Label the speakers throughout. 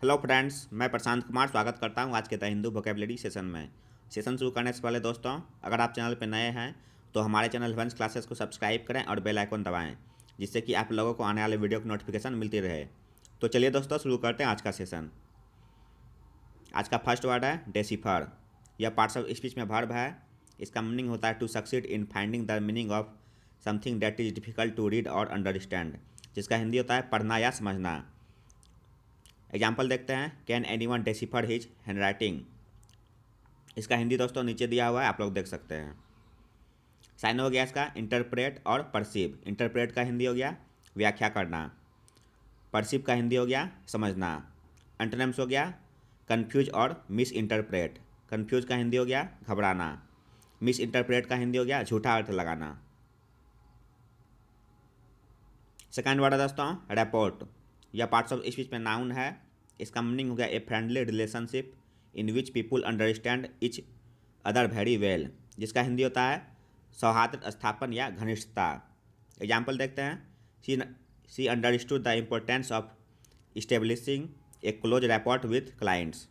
Speaker 1: Hello friends, मैं प्रशांत कुमार स्वागत करता हूं आज के द हिंदू वोकेबलरी सेशन में। सेशन शुरू करने से पहले दोस्तों, अगर आप चैनल पर नए हैं तो हमारे चैनल वंश क्लासेस को सब्सक्राइब करें और बेल आइकन दबाएं, जिससे कि आप लोगों को आने वाले वीडियो की नोटिफिकेशन मिलती रहे। तो चलिए दोस्तों, शुरू करते हैं आज का सेशन। आज का फर्स्ट वर्ड है डेसिफर। यह पार्ट्स ऑफ स्पीच में वर्ब है। इसका मीनिंग होता है to succeed in finding the meaning of something that is difficult to read और अंडरस्टैंड, जिसका हिंदी होता है पढ़ना या समझना। एग्जाम्पल देखते हैं, can anyone decipher his handwriting. इसका हिंदी दोस्तों नीचे दिया हुआ है, आप लोग देख सकते हैं। साइन हो गया इसका इंटरप्रेट और परसीव। इंटरप्रेट का हिंदी हो गया व्याख्या करना, परसीव का हिंदी हो गया समझना। एंटोनिम्स हो गया कन्फ्यूज और मिस इंटरप्रेट। कन्फ्यूज का हिंदी हो गया घबराना, मिस इंटरप्रेट का हिंदी हो गया झूठा अर्थ लगाना। सेकंड वर्ड है दोस्तों रिपोर्ट। यह पार्ट्स ऑफ स्पीच में नाउन है। इसका मीनिंग हो गया a friendly relationship in which people understand each other very well, जिसका हिंदी होता है सौहार्द स्थापन या घनिष्ठता। एग्जाम्पल देखते हैं, she understood the importance of establishing a close rapport with clients.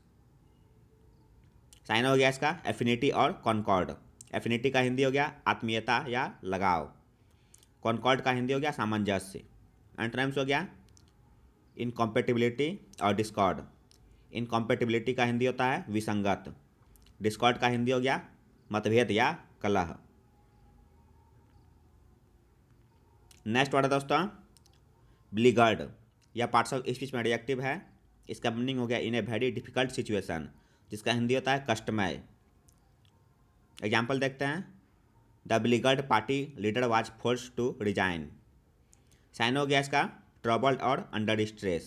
Speaker 1: साइन हो गया इसका एफिनिटी और कॉन्कॉर्ड। एफिनिटी का हिंदी हो गया आत्मीयता या लगाव, कॉन्कॉर्ड का हिंदी हो गया सामंजस्य। एंटोनिम्स हो गया इनकॉम्पेटिबिलिटी और डिस्कॉर्ड। इनकॉम्पेटिबिलिटी का हिंदी होता है विसंगत, डिस्कॉर्ड का हिंदी हो गया मतभेद या कलह। नेक्स्ट वर्ड है दोस्तों ब्लीगर्ड। यह पार्ट्स ऑफ स्पीच में एडजेक्टिव है। इसका मीनिंग हो गया in a very difficult situation, जिसका हिंदी होता है कष्टमय। एग्जाम्पल देखते हैं, the beleaguered party leader was forced to resign. साइन हो गया इसका ट्रबल्ड और अंडर स्ट्रेस।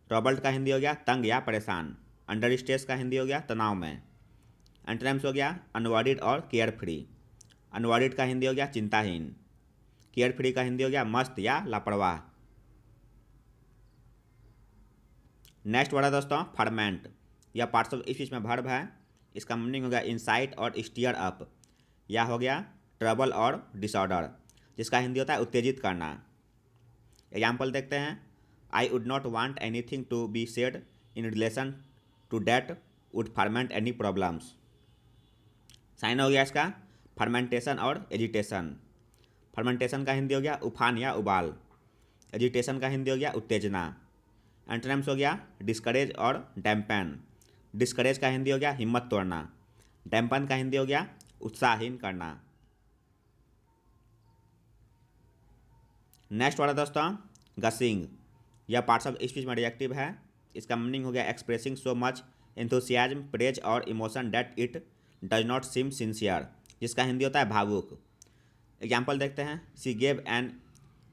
Speaker 1: ट्रबल्ड का हिंदी हो गया तंग या परेशान, अंडर स्ट्रेस का हिंदी हो गया तनाव में। एंटोनिम्स हो गया अनवॉरिड और केयर फ्री। अनवॉरिड का हिंदी हो गया चिंताहीन, केयर फ्री का हिंदी हो गया मस्त या लापरवाह। नेक्स्ट वर्ड है दोस्तों फर्मेंट। यह पार्ट्स ऑफ स्पीच में वर्ब है। इसका मीनिंग हो गया इंसाइट और स्टीयर अप, या हो गया ट्रबल और डिसऑर्डर, जिसका हिंदी होता है उत्तेजित करना। एग्जाम्पल देखते हैं, I would not want anything to be said in relation to that would ferment any problems. साइन हो गया इसका फर्मेंटेशन और एजिटेशन। फर्मेंटेशन का हिंदी हो गया उफान या उबाल, एजिटेशन का हिंदी हो गया उत्तेजना। एंटोनिम्स हो गया डिस्करेज और डैम्पन। डिस्करेज का हिंदी हो गया हिम्मत तोड़ना, डैम्पन का हिंदी हो गया उत्साहहीन करना। नेक्स्ट वर्ड है दोस्तों गसिंग। यह पार्ट्स ऑफ स्पीच में एडजेक्टिव है। इसका मीनिंग हो गया expressing so much enthusiasm praise और emotion that it does not seem sincere, जिसका हिंदी होता है भावुक। एग्जाम्पल देखते हैं, she gave an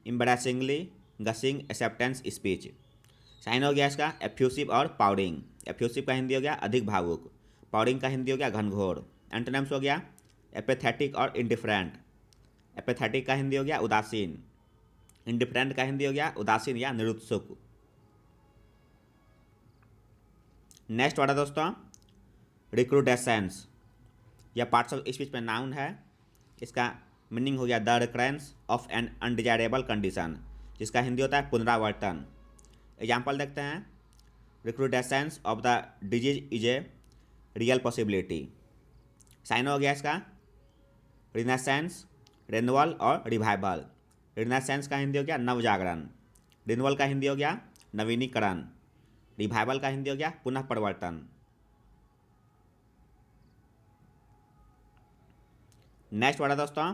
Speaker 1: embarrassingly gushing acceptance speech. साइन हो गया इसका एफ्यूसिव और पाउडिंग। एफ्यूसिव का हिंदी हो गया अधिक भावुक, पाउडिंग का हिंदी हो गया घनघोर। एंटोनिम्स हो गया एपेथेटिक और इंडिफरेंट। एपेथेटिक का हिंदी हो गया उदासीन, इंडिफरेंट का हिंदी हो गया उदासीन या निरुत्सुक। नेक्स्ट वर्ड है दोस्तों रिक्रूडेसेंस। यह पार्ट्स ऑफ स्पीच में नाउन है। इसका मीनिंग हो गया the recurrence of an undesirable condition, जिसका हिंदी होता है पुनरावर्तन। एग्जाम्पल देखते हैं, recrudescence of the disease is a real possibility. साइन हो गया इसका रिनेसेंस, रिन्यूअल और रिवाइवल। रिनेसेंस का हिंदी हो गया नवजागरण, रिन्यूअल का हिंदी हो गया नवीनीकरण, रिवाइवल का हिंदी हो गया पुनः परिवर्तन। नेक्स्ट वर्ड है दोस्तों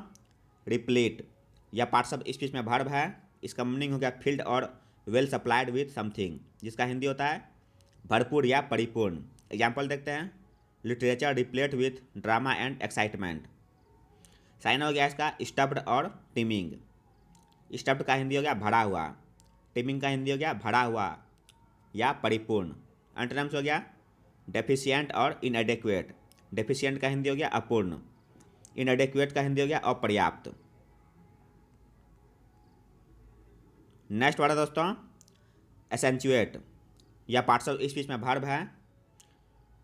Speaker 1: रिप्लीट। यह पार्ट्स ऑफ स्पीच में वर्ब है। इसका मीनिंग हो गया फील्ड और वेल सप्लाइड विथ समथिंग, जिसका हिंदी होता है भरपूर या परिपूर्ण। एग्जाम्पल देखते हैं, literature replete with drama and excitement. साइन हो गया इसका स्टफ्ड और टीमिंग। स्टफ्ड का हिंदी हो गया भरा हुआ, टीमिंग का हिंदी हो गया भरा हुआ या परिपूर्ण। एंटोनिम्स हो गया डेफिशिएंट और इनएडेक्वेट। डेफिशिएंट का हिंदी हो गया अपूर्ण, इनएडेक्वेट का हिंदी हो गया अपर्याप्त। नेक्स्ट वर्ड है दोस्तों एसेंचुएट। यह पार्ट्स ऑफ स्पीच में वर्ब है।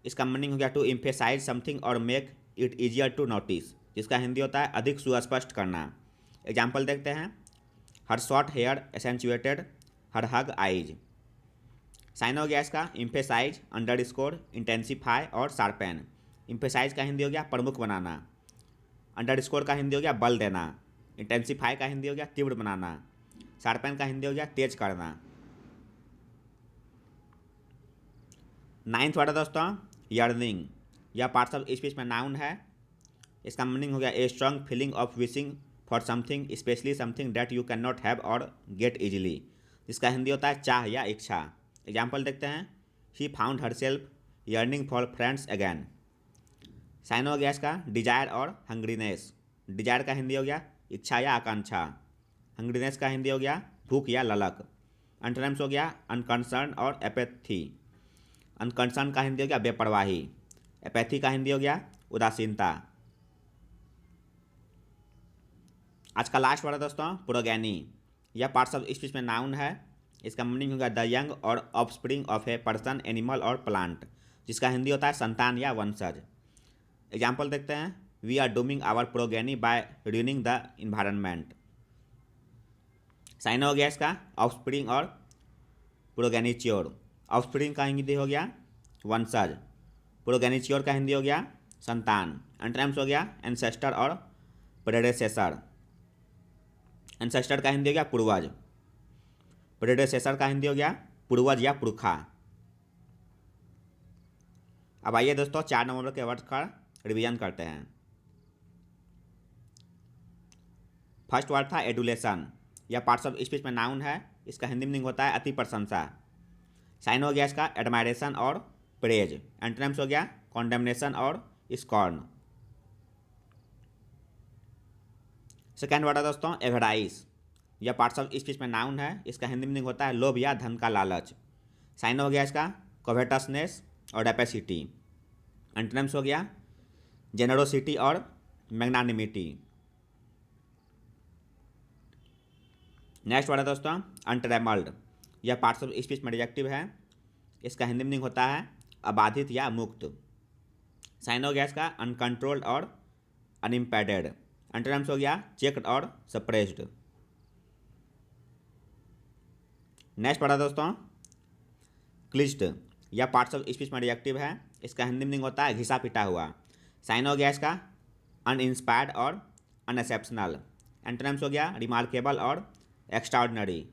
Speaker 1: इसका मीनिंग हो गया टू एम्फेसाइज समथिंग और make it easier to notice, जिसका हिंदी होता है अधिक सुस्पष्ट करना। एग्जाम्पल देखते हैं, हर शॉर्ट हेयर एसेंचुएटेड हर हग आइज। साइन हो गया इसका इम्फेसाइज, अंडरस्कोर, इंटेंसिफाई और शार्पेन। इम्फेसाइज का हिंदी हो गया प्रमुख बनाना, अंडरस्कोर का हिंदी हो गया बल देना, इंटेंसिफाई का हिंदी हो गया तीव्र बनाना, शार्पेन का हिंदी हो गया तेज करना। नाइन्थ वाला दोस्तों यर्निंग, यह पार्ट्स ऑफ स्पीच में नाउन है। इसका मीनिंग हो गया a strong feeling of wishing for something specially something that you can not have और गेट इजीली, जिसका हिंदी होता है चाह या इच्छा। एग्जाम्पल देखते हैं, he found herself yearning for friends again. साइन हो गया इसका डिजायर और हंग्रीनेस। डिजायर का हिंदी हो गया इच्छा या आकांक्षा, हंग्रीनेस का हिंदी हो गया भूख या ललक। एंटोनिम्स हो गया अनकंसर्न और एपैथी। अनकंसर्न का हिंदी हो गया बेपरवाही, एपैथी का हिंदी हो गया उदासीनता। आज का लास्ट वाला दोस्तों प्रोगेनी, यह पार्ट्स ऑफ स्पीच में नाउन है। इसका मीनिंग होगा द यंग और offspring of a person, animal और प्लांट, जिसका हिंदी होता है संतान या वंशज। एग्जाम्पल देखते हैं, we are dooming our progeny by ruining the environment. साइन हो गया इसका ऑफस्प्रिंग और प्रोगेनिच्योर। ऑफस्प्रिंग का हिंदी हो गया वंशज, प्रोगेनिच्योर का हिंदी हो गया संतान। एंटोनिम्स हो गया एंसेस्टर और प्रेडेसेसर। एंसेस्टर का हिंदी हो गया पूर्वज, प्रेडेसेसर का हिंदी हो गया पूर्वज या पुरखा। अब आइए दोस्तों 4 नंबर के वर्ड का रिवीजन करते हैं। फर्स्ट वर्ड था एडुलेशन, यह पार्ट्स ऑफ स्पीच में नाउन है। इसका हिंदी मीनिंग होता है अति प्रशंसा। साइन हो गया इसका एडमायरेशन और प्रेज। एंटोनिम्स हो गया कॉन्डेमनेशन और स्कॉर्न। सेकेंड वर्ड है दोस्तों एवराइस, यह पार्ट्स ऑफ स्पीच में नाउन है। इसका हिंदी मीनिंग होता है लोभ या धन का लालच। साइन हो गया इसका कोवेटसनेस और डेपेसिटी। एंटोनिम्स हो गया जेनरोसिटी और मैग्नानिमिटी। नेक्स्ट वर्ड है दोस्तों अनट्रेमल्ड, यह पार्ट्स ऑफ स्पीच में एडजेक्टिव है। इसका हिंदी मीनिंग होता है अबाधित या मुक्त। साइन हो गया इसका अनकंट्रोल्ड और अनइम्पेडेड। एंटोनिम्स हो गया चेक्ड और सप्रेस्ड। नेक्स्ट पढ़ा दोस्तों क्लिस्ट, यह पार्ट्स ऑफ स्पीच में एडजेक्टिव है। इसका हिंदी मीनिंग होता है घिसा पिटा हुआ। साइन हो गया इसका अनइंस्पायर्ड और अनएक्सेप्शनल। एंटोनिम्स हो गया रिमार्केबल और एक्स्ट्राऑर्डिनरी।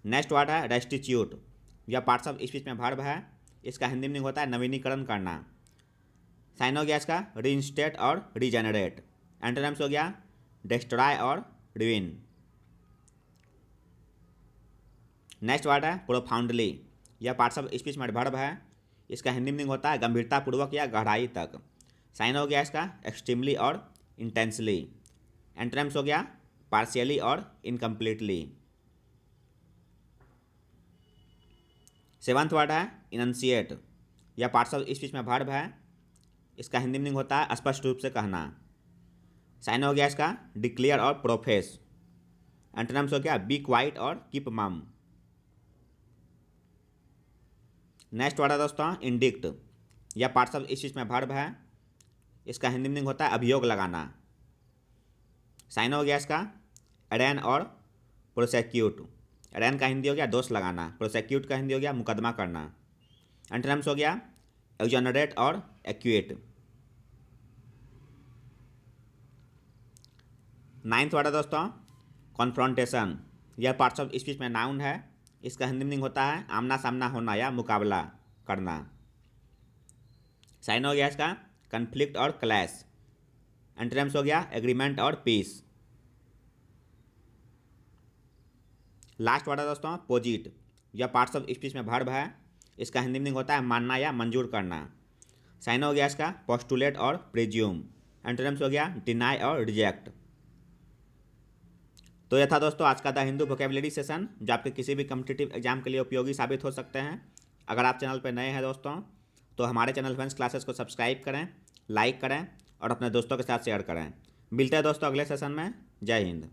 Speaker 1: नेक्स्ट वर्ड है रेस्टिट्यूट, यह पार्ट्स ऑफ स्पीच में वर्ब है। इसका हिंदी मीनिंग होता है नवीनीकरण करना। साइन हो गया इसका रीइंस्टेट और रीजेनरेट। एंटोनिम्स हो गया डिस्ट्रॉय और रुइन। नेक्स्ट वर्ड है प्रोफाउंडली, यह पार्ट्स ऑफ स्पीच में वर्ब है। इसका हिंदी मीनिंग होता है गंभीरतापूर्वक या गहराई तक। साइन हो गया इसका एक्सट्रीमली और इंटेंसली। एंटोनिम्स हो गया पार्शियली और इनकम्प्लीटली। सेवंथ वर्ड है इनंसिएट, यह पार्ट्स ऑफ स्पीच में वर्ब है। इसका हिंदी मीनिंग होता है स्पष्ट रूप से कहना। साइन हो गया इसका डिक्लेयर और प्रोफेस। एंटोनिम्स हो गया बी क्वाइट और कीप मम। नेक्स्ट वर्ड है दोस्तों इंडिक्ट, यह पार्ट्स ऑफ स्पीच में वर्ब है। इसका हिंदी मीनिंग होता है अभियोग लगाना। साइन हो गया इसका अरेन और प्रोसेक्यूट। अरेन का हिंदी हो गया दोष लगाना, प्रोसेक्यूट का हिंदी हो गया मुकदमा करना। एंटोनिम्स हो गया एक्जोनरेट और एक्यूएट। नाइन्थ वर्ड है दोस्तों कॉन्फ्रंटेशन, यह पार्ट्स ऑफ स्पीच में नाउन है। इसका हिंदी मीनिंग होता है आमना सामना होना या मुकाबला करना। साइन हो गया इसका कन्फ्लिक्ट और क्लैश। एंटोनिम्स हो गया एग्रीमेंट और पीस। लास्ट वर्ड है दोस्तों पोजिट, यह पार्ट्स ऑफ स्पीच में वर्ब है। इसका हिंदी मीनिंग होता है मानना या मंजूर करना। साइन हो गया इसका पोस्टुलेट और प्रिज्यूम। एंटोनिम्स हो गया डिनाई और रिजेक्ट। तो यह था दोस्तों आज का द हिंदू वोकेबलरी सेशन, जो आपके किसी भी कॉम्पिटिटिव एग्जाम के लिए उपयोगी साबित हो सकते हैं। अगर आप चैनल पर नए हैं दोस्तों तो हमारे चैनल एडवांस क्लासेस को सब्सक्राइब करें, लाइक करें और अपने दोस्तों के साथ शेयर करें। मिलते हैं दोस्तों अगले सेशन में। जय हिंद।